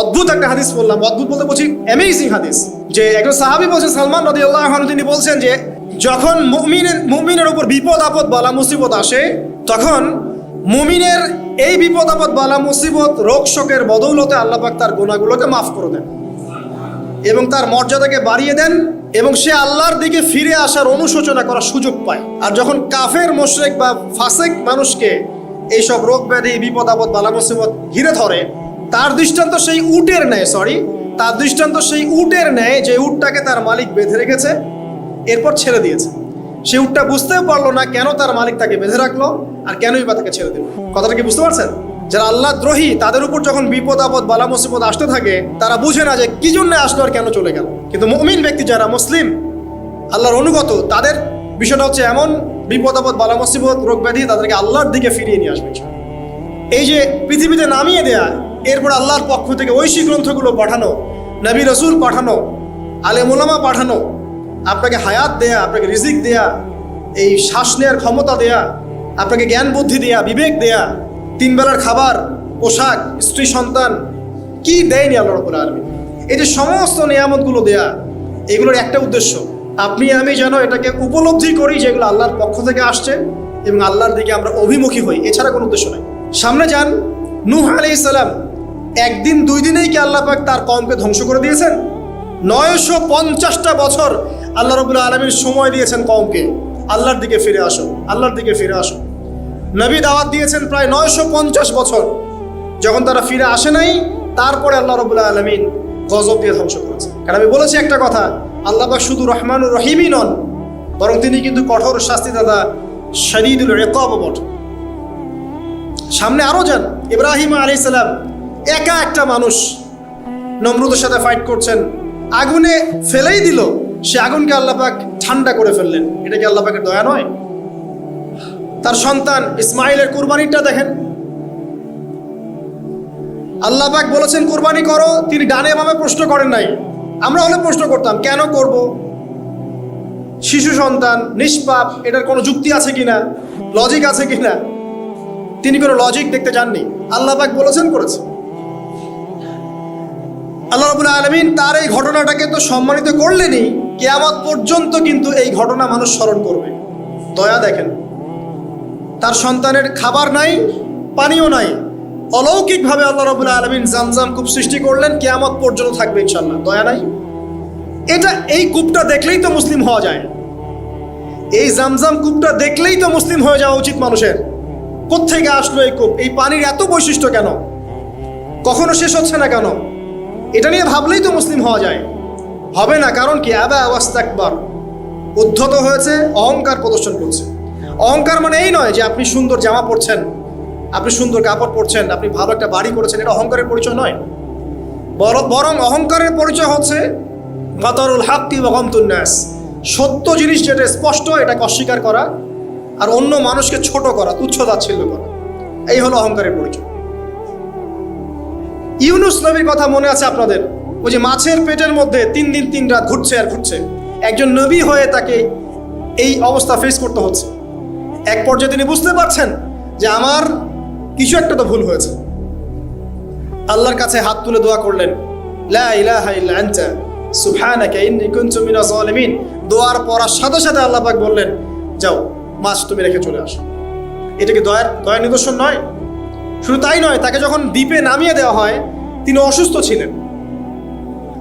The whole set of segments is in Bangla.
অদ্ভুত একটা হাদিস বললাম, অদ্ভুত বলতে বলছি অ্যামেজিং হাদিস, যে একজন সাহাবী বলছেন, সালমান রাদিয়াল্লাহু আনহু, তিনি বলছেন যে যখন মুমিনের উপর বিপদ আপদ বালা মুসিবত আসে, তখন মুমিনের এই বিপদ আপদ বালা মুসিবত রোগ শোকের বদৌলতে আল্লাহ পাক তার গুনাহগুলোকে মাফ করে দেন এবং তার মর্যাদাকে বাড়িয়ে দেন এবং সে আল্লাহর দিকে ফিরে আসার অনুশোচনা করার সুযোগ পায়। আর যখন কাফের মুশরিক বা ফাসিক মানুষকে এইসব রোগ ব্যাধি বিপদ আপদ বালা মুসিবত ঘিরে ধরে, তার দৃষ্টান্ত সেই উটের ন্যায় যে উটটাকে তার মালিক বেঁধে রেখেছে, এরপর ছেড়ে দিয়েছে। সে উটটা বুঝতেও পারলো না কেন তার মালিক তাকে বেঁধে রাখলো আর কেনই বা তাকে ছেড়ে দিল। কথাটা কি বুঝতে পারছেন? যারা আল্লাহ দ্রোহী, তাদের উপর যখন বিপদ আপদ বালা মুসিবত আসতে থাকে, তারা বুঝে না যে কি জন্য আসলো আর কেন চলে গেল। কিন্তু মুমিন ব্যক্তি যারা মুসলিম, আল্লাহর অনুগত, তাদের বিষয়টা হচ্ছে এমন, বিপদ আপদ বালা মুসিবত রোগ ব্যাধি তাদেরকে আল্লাহর দিকে ফিরিয়ে নিয়ে আসবে। এই যে পৃথিবীতে নামিয়ে দেয়া, এরপর আল্লাহর পক্ষ থেকে ঐশী গ্রন্থগুলো পাঠানো, নবী রসুল পাঠানো, আলেম ওলামা পাঠানো, আপনাকে হায়াত দেয়া, আপনাকে রিজিক দেয়া, এই শ্বাস নেওয়ার ক্ষমতা দেয়া, আপনাকে জ্ঞান বুদ্ধি দেয়া, বিবেক দেয়া, 3 বেলার খাবার, পোশাক, স্ত্রী সন্তান, কি দেয়নি আল্লাহ রাব্বুল আলামিন। এই যে সমস্ত নিয়ামতগুলো দেয়া, এগুলোর একটা উদ্দেশ্য, আপনি আমি যেন এটাকে উপলব্ধি করি যে এগুলো আল্লাহর পক্ষ থেকে আসছে এবং আল্লাহর দিকে আমরা অভিমুখী হই, এছাড়া কোনো উদ্দেশ্য নাই। সামনে যান, নূহ আলাইহিস সালাম, একদিন 2 দিনেই কি আল্লাহ পাক তার কওমকে ধ্বংস করে দিয়েছেন? 950টা বছর আল্লাহ রাব্বুল আলামিন সময় দিয়েছেন কওমকে, আল্লাহর দিকে ফিরে আসো, আল্লাহর দিকে ফিরে আসো। নবী দাওয়াত দিয়েছেন প্রায় 950 বছর, যখন তারা ফিরে আসে নাই, তারপরে আল্লাহ রাব্বুল আলামিন গজব দিয়ে ধ্বংস করেছেন। কারণ আমি বলেছি একটা কথা, আল্লাহ পাক শুধু রহমানুর রহিমই নন, বরং তিনি কিন্তু কঠোর শাস্তিদাতা, শদীদুল ইকাব বটে। সামনে আরো যান, ইব্রাহিম আলাইহিস সালাম একা একটা মানুষ নমরুদের সাথে ফাইট করছেন, আগুনে ফেলেই দিল, সে আগুনকে আল্লাহ পাক ঠান্ডা করে ফেললেন। এটা কি আল্লাহ পাকের দয়া নয়? তার সন্তান ইসমাইলের কুরবানিটা দেখেন, আল্লাহ পাক বলেছেন কুরবানি করো, তিনি ডানে বামে প্রশ্ন করেন নাই। আমরা হলে প্রশ্ন করতাম, কেন করব? শিশু সন্তান, নিষ্পাপ, এটার কোনো যুক্তি আছে কিনা, লজিক আছে কিনা? তিনি কোনো লজিক দেখতে যাননি, আল্লাহ পাক বলেছেন করেছে। আল্লাহ রাব্বুল আলামিন তার এই ঘটনাটাকে তো সম্মানিত করলেনই, কিয়ামত পর্যন্ত কিন্তু এই ঘটনা মানুষ স্মরণ করবে। দয়া দেখেন, তার সন্তানের খাবার নাই, পানিও নাই, অলৌকিকভাবে আল্লাহ রাব্বুল আলামিন জামজাম কূপ সৃষ্টি করলেন, কিয়ামত পর্যন্ত থাকবে ইনশাআল্লাহ। দয়া নাই? এই কূপটা দেখলেই তো মুসলিম হওয়া যায়, এই জামজাম কূপটা দেখলেই তো মুসলিম হয়ে যাওয়া উচিত মানুষের। কোত্থেকে আসলো এই কূপ? এই পানির এত বৈশিষ্ট্য কেন? কখনো শেষ হচ্ছে না কেন? এটা নিয়ে ভাবলেই তো মুসলিম হওয়া যায়। হবে না, কারণ কি? আবা ওয়াস্তাকবার, উদ্ধত হয়েছে, অহংকার প্রদর্শন করছে। অহংকার মানে এই নয় যে আপনি সুন্দর জামা পরছেন, আপনি সুন্দর কাপড় পরছেন, আপনি ভালো একটা বাড়ি করেছেন, এটা অহংকারের পরিচয় নয়। বরং অহংকারের পরিচয় হচ্ছে গাতারুল হাক্কি ওয়া গামতুন নাস, সত্য জিনিস যেটা স্পষ্ট এটাকে অস্বীকার করা আর অন্য মানুষকে ছোট করা, তুচ্ছ তাচ্ছিল্য করা, এই হলো অহংকারের পরিচয়। ইউনুস নবীর কথা মনে আছে আপনাদের? ওই যে মাছের পেটের মধ্যে 3 দিন 3 রাত ঘুরছে আর ঘুরছে, একজন নবী হয়ে তাকে এই অবস্থা ফেস করতে হচ্ছে। এক পর্যায়ে তিনি বুঝতে পারছেন যে আমার কিছু একটা তো ভুল হয়েছে। আল্লাহর কাছে হাত তুলে দোয়া করলেন, লা ইলাহা ইল্লা আনতা সুবহানাকা ইন্নী কুনতু মিনাজ জালিমিন। দোয়ার পড়ার সাথে সাথে আল্লাহ পাক বললেন, যাও মাছ তুমি রেখে চলে আসো। এটা কি দয়ার নিদর্শন নয়? শুধু তাই নয়, তাকে যখন দ্বীপে নামিয়ে দেওয়া হয়, তিনি অসুস্থ ছিলেন।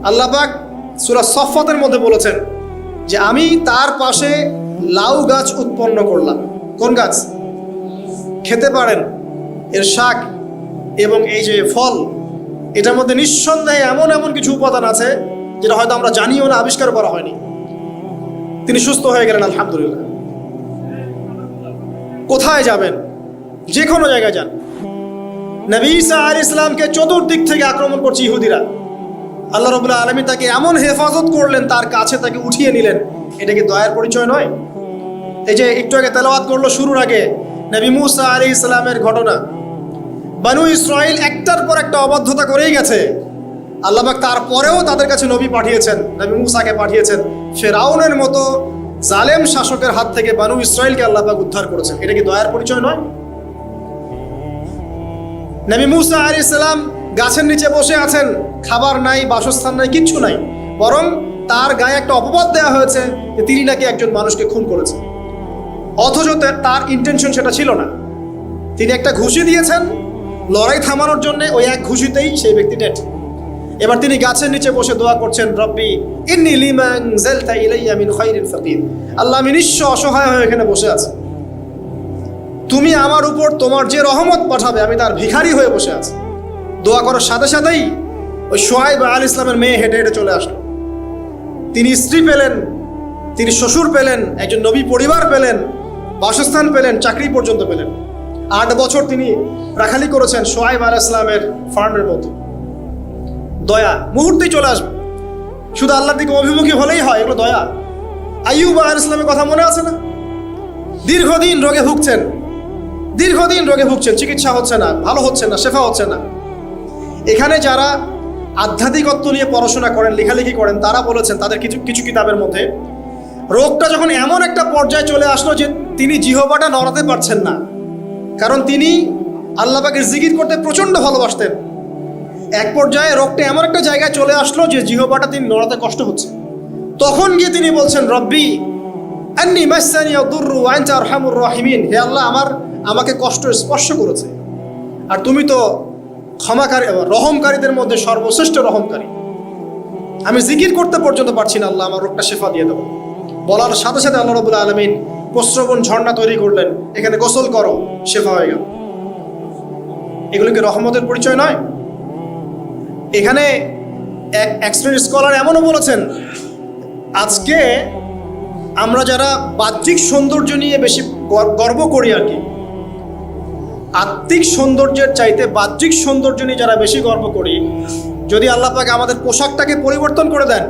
আল্লাহ পাক সূরা সফফাতের মধ্যে বলেছেন যে আমি তার পাশে লাউ গাছ উৎপন্ন করলাম। কোন গাছ? খেতে পারেন, এর শাক এবং এই যে ফল, এটার মধ্যে নিঃসন্দেহে এমন কিছু উপাদান আছে যেটা হয়তো আমরা জানিও না, আবিষ্কার করা হয়নি। তিনি সুস্থ হয়ে গেলেন, আলহামদুলিল্লাহ। কোথায় যাবেন? যে কোনো জায়গায় যান। নবী ঈসা আলাইহিস সালামকে চতুর্দিক থেকে আক্রমণ করছে ইহুদিরা। আল্লাহ রাব্বুল আলামিন তাকে এমন হেফাজত করলেন, তার কাছে তাকে উঠিয়ে নিলেন। এটা কি দয়ার পরিচয় নয়? এই যে একটু আগে তেলাওয়াত করলো শুরুর আগে নবী মূসা আলাইহিস সালামের ঘটনা। বনু ইসরাইল একটার পর একটা অবাধ্যতা করেই গেছে। আল্লাহ পাক তারপরেও তাদের কাছে নবী পাঠিয়েছেন, নবী মূসাকে পাঠিয়েছেন। ফিরআউনের মতো জালেম শাসকের হাত থেকে বনু ইসরাইলকে আল্লাহ পাক উদ্ধার করেছেন। এটা কি দয়ার পরিচয় নয়? নবী মূসা আলাইহিস সালাম গাছের নিচে বসে আছেন, খাবার নাই, বাসস্থান নাই, কিচ্ছু নাই, বরং তার গায়ে একটা অপবাদ দেওয়া হয়েছে যে তিনি নাকি একজন মানুষকে খুন করেছেন, অথচ তার ইন্টেনশন সেটা ছিল না। তিনি একটা ঘুষি দিয়েছেন লড়াই থামানোর জন্য, ওই এক ঘুষিতেই সেই ব্যক্তি ডেড। এবার তিনি গাছের নিচে বসে দোয়া করছেন, রব্বি ইন্নী লিমা আনজালতা ইলাইয়া মিন খায়রিন ফাকির, আল্লাহ আমি নিঃস্ব অসহায় হয়ে এখানে বসে আছি, তুমি আমার উপর তোমার যে রহমত পাঠাবে আমি তার ভিখারি হয়ে বসে আছি। দোয়া করার সাথে সাথেই ওই শুআয়ব আলাইহিস সালামের মেয়ে হেঁটে হেঁটে চলে আসলো। তিনি স্ত্রী পেলেন, তিনি শ্বশুর পেলেন, একজন নবী পরিবার পেলেন, বাসস্থান পেলেন, চাকরি পর্যন্ত পেলেন। 8 বছর তিনি রাখালি করেছেন শুআয়ব আলাইহিস সালামের ফার্মের মধ্যে। দয়া মুহূর্তেই চলে আসবে, শুধু আল্লাহর দিকে অভিমুখী হলেই হয়, এগুলো দয়া। আইয়ুব আলাইহিস সালামের কথা মনে আছে না? দীর্ঘদিন রোগে ভুগছেন, চিকিৎসা হচ্ছে না, ভালো হচ্ছে না, শেফা হচ্ছে না। এখানে যারা আধ্যাত্মিকত্ব নিয়ে পড়াশোনা করেন, লেখালেখি করেন, তারা বলেছেন তাদের কিছু কিতাবের মধ্যে, রোগটা যখন এমন একটা পর্যায়ে চলে আসলো যে তিনি জিহ্বাটা নড়াতে পারছেন না, কারণ তিনি আল্লাহ পাকের জিকির করতে প্রচণ্ড ভালোবাসতেন। এক পর্যায়ে রোগটা এমন একটা জায়গায় চলে আসলো যে জিহ্বাটা তিনি নড়াতে কষ্ট হচ্ছে। তখন গিয়ে তিনি বলছেন, রব্বি আন্নী মাসসানি আদ-দুররু ওয়া আনতা আরহামুর রাহিমিন, হে আল্লাহ আমাকে কষ্ট স্পর্শ করেছে, আর তুমি তো ক্ষমাকারী, রহমকারীদের মধ্যে সর্বশ্রেষ্ঠ রহমকারী। আমি জিকির করতে পর্যন্ত পারছি না, আল্লাহ আমার রোগটা শেফা দিয়ে দেবো। বলার সাথে সাথে আল্লাহ রাব্বুল আলামিন প্রস্রবণ ঝর্ণা তৈরি করলেন, এখানে গোসল করো, শেফা হয়ে গেল। এগুলো কি রহমতের পরিচয় নয়? এখানে এক শ্রেণীর স্কলার এমনও বলেছেন, আজকে আমরা যারা বাহ্যিক সৌন্দর্য নিয়ে বেশি গর্ব করি আর কি, আত্মিক সৌন্দর্যের চাইতে বাহ্যিক সৌন্দর্য নিয়ে যারা বেশি গর্ব করি, যদি আল্লাহ পাক আমাদের পোশাকটাকে পরিবর্তন করে দেন,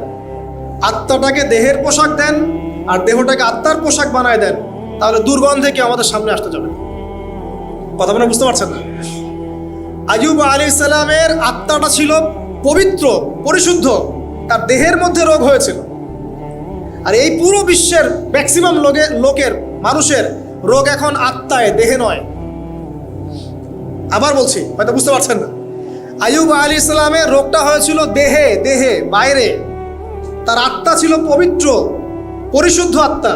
আত্মাটাকে দেহের পোশাক দেন আর দেহটাকে আত্মার পোশাক বানায় দেন, তাহলে দুর্গন্ধে কি আমাদের সামনে আসতে যাবে? কথা বলে বুঝতে পারছেন না? আইয়ুব আলাইহিস সালামের আত্মাটা ছিল পবিত্র, পরিশুদ্ধ, তার দেহের মধ্যে রোগ হয়েছিল। আর এই পুরো বিশ্বের ম্যাক্সিমাম লোকের মানুষের রোগ এখন আত্মায়, দেহে নয়। আবার বলছি, হয়তো বুঝতে পারছেন না। আইয়ুব আলাইহিস সালামের রোগটা হয়েছিল দেহে, বাইরে। তার আত্মা ছিল পবিত্র, পরিশুদ্ধ আত্মা।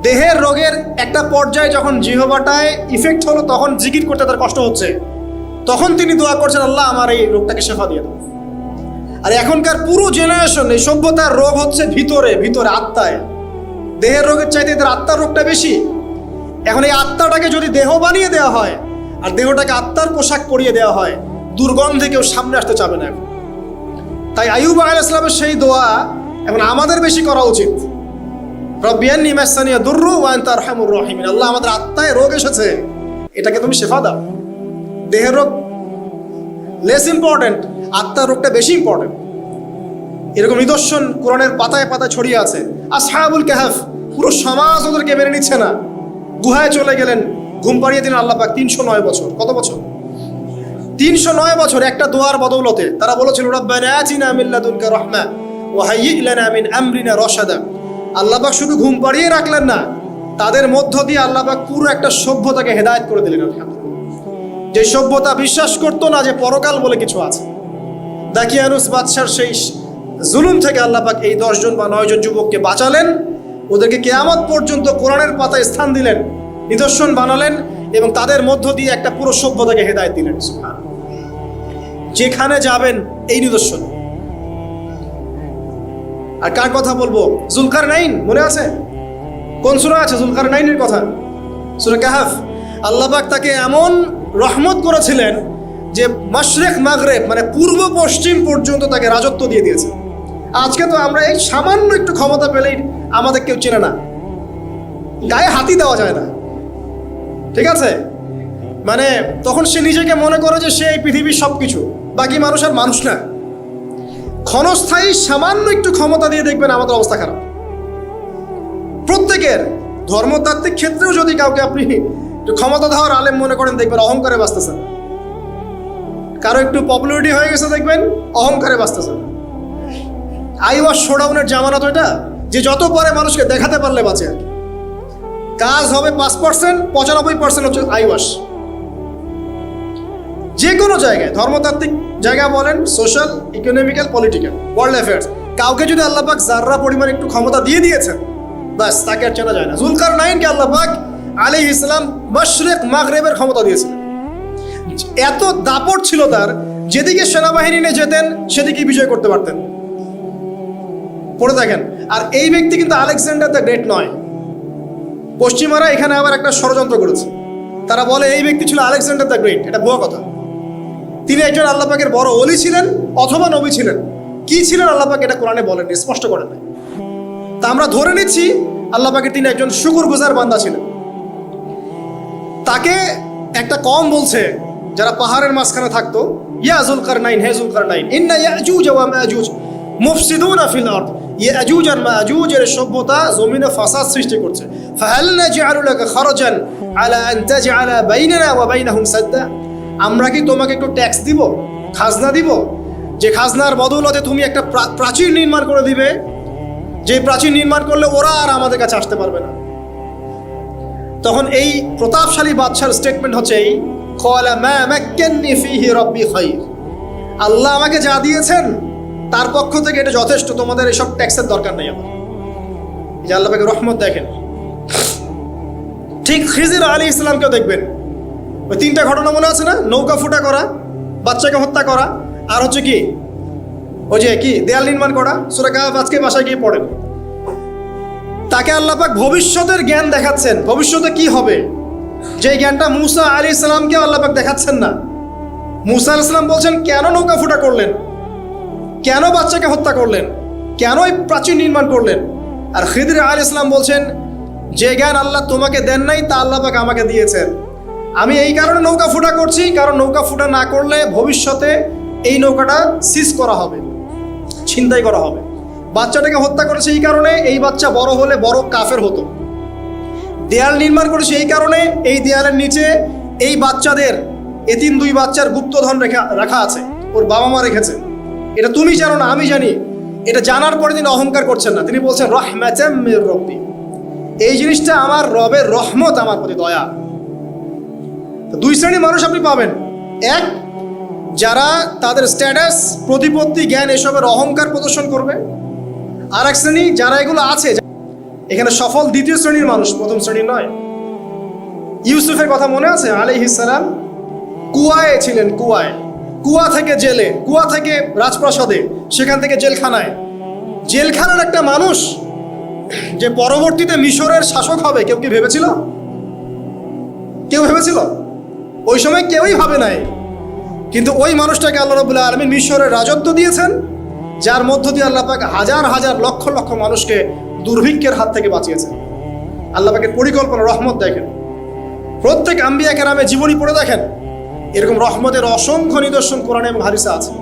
দেহের রোগের একটা পর্যায়ে যখন জিহ্বাটায় ইফেক্ট হলো, তখন জিকির করতে তার কষ্ট হচ্ছে, তখন তিনি দোয়া করছেন, আল্লাহ আমার এই রোগটাকে শেফা দিয়ে দাও। আর এখনকার পুরো জেনারেশন, এই সভ্যতার রোগ হচ্ছে ভিতরে, আত্মায়। দেহের রোগের চাইতে এদের আত্মার রোগটা বেশি। এখন এই আত্মাটাকে যদি দেহ বানিয়ে দেওয়া হয় আর দেহটাকে আত্মার পোশাক পরিয়ে দেওয়া হয়, দুর্গন্ধে কেউ সামনে আসতে চাবে না। তাই আইয়ুব আলাইহিস সালামের সেই দোয়া এখন আমাদের বেশি করা উচিত। রব্বি আন্নী মাসসানি আদ-দুররু ওয়া আনতা আরহামুর রাহিমিন, আল্লাহ আমাদের আত্মায় রোগ এসেছে, এটাকে তুমি শেফা দাও। দেহের রোগ লেস ইম্পর্টেন্ট, আত্মার রোগটা বেশি ইম্পর্টেন্ট। এরকম নিদর্শন কোরআনের পাতায় পাতায় ছড়িয়ে আছে। আসহাবুল কাহফ, পুরো সমাজ ওদেরকে মেনে নিচ্ছে না, গুহায় চলে গেলেন, ঘুম পাড়িয়ে দিলেন আল্লাহ পাক। 309 বছর, কত বছর? 309 বছর একটা দোয়ার বদৌলতে। তারা বলেছিল, রব্বানা আতিনা মিন লাদুনকা রাহমা ওয়া হাইয়্যি লানা মিন আমরিনা রাশাদা। আল্লাহ পাক শুধু ঘুম পাড়িয়ে রাখলেন না, তাদের মধ্য দিয়ে আল্লাহ পাক পুরো একটা সভ্যতাকে হেদায়েত করে দিলেন। যে সভ্যতা বিশ্বাস করতো না যে পরকাল বলে কিছু আছে, দাকিয়ানুস বাদশার সেই জুলুম থেকে আল্লাহ পাক এই 10 জন বা 9 জন যুবককে বাঁচালেন, ওদেরকে কিয়ামত পর্যন্ত কোরআনের পাতায় স্থান দিলেন, নিদর্শন বানালেন, এবং তাদের মধ্য দিয়ে একটা পুরো সভ্যতাকে হেদায়েত দিলেন। যেখানে যাবেন এই নিদর্শন। আর কার কথা বলবো? যুলকারনাইন, মনে আছে? কোন সূরা আছে যুলকারনাইনের কথা? সূরা কাহফ। আল্লাহ পাক তাকে এমন রহমত করেছিলেন যে মাশরিক মাগরিব, মানে পূর্ব পশ্চিম পর্যন্ত তাকে রাজত্ব দিয়ে দিয়েছে। আজকে তো আমরা এই সামান্য একটু ক্ষমতা পেলেই আমাদের কেউ চেনে না, গায়ে হাতি দেওয়া যায় না, ঠিক আছে? মানে তখন সে নিজেকে মনে করে যে সে এই পৃথিবীর সব কিছু, বাকি মানুষ আর মানুষ না। ক্ষণস্থায়ী সামান্য একটু ক্ষমতা দিয়ে দেখবেন আমাদের অবস্থা খারাপ। প্রত্যেকের ধর্মতাত্ত্বিক ক্ষেত্রেও যদি কাউকে আপনি একটু ক্ষমতা দেওয়ার আলেম মনে করেন, দেখবেন অহংকারে বাঁচতেছেন। কারো একটু পপুলারিটি হয়ে গেছে, দেখবেন অহংকারে বাঁচতেছেন। আইওয়াশ শোডাউনের জামানত ওইটা, যে যত পারে মানুষকে দেখাতে পারলে বাঁচে। কাজ হবে 5%, 95% হচ্ছে আইওয়াশ। যে কোনো জায়গায়, ধর্মতাত্ত্বিক জায়গা বলেন, social, economical, political, world affairs, কাউকে যদি আল্লাহ পাক যাররা পরিমাণ একটু ক্ষমতা দিয়ে দিয়েছেন, বাস তাকে আর চেনা যায় না। যুলকারনাইনকে আল্লাহ পাক আলাইহিস সালাম মাশরিক মাগরিবের ক্ষমতা দিয়েছিলেন। এত দাপট ছিল তার, যেদিকে সেনাবাহিনী নিয়ে যেতেন সেদিকে বিজয় করতে পারতেন। পড়ে দেখেন। আর এই ব্যক্তি কিন্তু আলেকজান্ডার দ্য গ্রেট নয়। পশ্চিমারা এখানে আবার একটা ষড়যন্ত্র করেছে। তারা বলে এই ব্যক্তি ছিল আলেকজান্ডার দ্য গ্রেট। এটা ভুয়া কথা। তিনি একজন আল্লাহ পাকের বড় ওলি ছিলেন অথবা নবী ছিলেন। কি ছিলেন আল্লাহ পাক এটা কোরআনে বলেন, স্পষ্ট করেন নাই। তা আমরা ধরে নিচ্ছি আল্লাহ পাকের তিনি একজন শুকরগুজার বান্দা ছিলেন। তাকে একটা কম বলছে যারা পাহাড়ের মাঝখানে থাকতো, ইয়া যুলকারনাইন, হে যুলকারনাইন, ইন্না ইয়াজুজ ওয়া মাজুজ মুফসিদুনা ফিল আরদ। ইয়াজুজ আর মাজুজের সভ্যতা জমিনে ফাসাদ সৃষ্টি করছে। ফাহাল নাজআলু লাকা খারাজান আলা আন তাজআলা বাইনানা ওয়া বাইনাহুম সাদ্দা। আমরা কি তোমাকে একটু ট্যাক্স দিব, খাজনা দিব, যে খাজনার বদৌলতে তুমি একটা প্রাচীর নির্মাণ করে দিবে, যে প্রাচীর নির্মাণ করলে ওরা আর আমাদের কাছে আসতে পারবে না। তখন এই প্রতাপশালী বাদশার স্টেটমেন্ট হচ্ছে এই, ক্বালা মা মাক্কান্নি ফীহি রাব্বি খায়র। আল্লাহ আমাকে যা দিয়েছেন তার পক্ষ থেকে এটা যথেষ্ট, তোমাদের এসব ট্যাক্সের দরকার নেই আমার। যে আল্লাহ পাকের রহমত দেখেন। ঠিক খিজির আলাইহিস সালামকেও দেখবেন, ওই তিনটা ঘটনা মনে আছে না? নৌকা ফুটা করা, বাচ্চাকে হত্যা করা, আর হচ্ছে কি ওই যে কি দেয়াল নির্মাণ করা। সূরা কাহফ আজকে বাসায় গিয়ে পড়েন। তাকে আল্লাহ পাক ভবিষ্যতের জ্ঞান দেখাচ্ছেন, ভবিষ্যতে কি হবে, যে জ্ঞানটা মুসা আলাইহিস সালামকে আল্লাহ পাক দেখাচ্ছেন না। মুসা আলাইহিস সালাম বলছেন কেন নৌকা ফুটা করলেন, কেন বাচ্চাকে হত্যা করলেন, কেন এই প্রাচীর নির্মাণ করলেন। আর খিদির আলাইহিস সালাম বলছেন যে জ্ঞান আল্লাহ তোমাকে দেন নাই তা আল্লাহ পাক আমাকে দিয়েছেন। আমি এই কারণে নৌকা ফুটা করছি, কারণ নৌকা ফুটা না করলে ভবিষ্যতে এই নৌকাটা সিজ করা হবে, ছিনতাই করা হবে। বাচ্চাটাকে হত্যা করেছে এই কারণে, এই বাচ্চা বড় হলে বড় কাফের হতো। দেয়াল নির্মাণ করেছে এই কারণে, এই দেয়ালের নিচে এই বাচ্চাদের এতিম দুই বাচ্চার গুপ্তধন রাখা আছে, ওর বাবা মা রেখেছে। এটা তুমি জানো না, আমি জানি। এটা জানার পরে তিনি অহংকার করছেন না, তিনি বলছেন রাহমাতাম মির রাব্বি, এই জিনিসটা আমার রবের রহমত, আমার প্রতি দয়া। দুই শ্রেণীর মানুষ আপনি পাবেন। এক, যারা তাদের স্ট্যাটাস, প্রতিপত্তি, জ্ঞান এসবের অহংকার প্রদর্শন করবে। আর এক শ্রেণী যারা এগুলো আছে, এখানে সফল দ্বিতীয় শ্রেণীর মানুষ, প্রথম শ্রেণীর নয়। ইউসুফের কথা মনে আছে? আলাইহিস সালাম কুয়ায় ছিলেন, কুয়ায়, কুয়া থেকে জেলে, কুয়া থেকে রাজপ্রাসাদে, সেখান থেকে জেলখানায়। জেলখানার একটা মানুষ যে পরবর্তীতে মিশরের শাসক হবে, কেউ কি ভেবেছিল? কেউ ভেবেছিল? ওই সময় কেউই ভাবে নাই। কিন্তু ওই মানুষটাকে আল্লাহ রাব্বুল আলামিন মিশরের রাজত্ব দিয়েছেন, যার মধ্য দিয়ে আল্লাহ পাক হাজার হাজার লক্ষ লক্ষ মানুষকে দুর্ভিক্ষের হাত থেকে বাঁচিয়েছেন। আল্লাহ পাকের পরিকল্পনা, রহমত দেখেন। প্রত্যেক আম্বিয়া কেরামের জীবনী পড়ে দেখেন, এরকম রহমতের অসংখ্য নিদর্শন কোরআনে এবং হাদিসে আছে।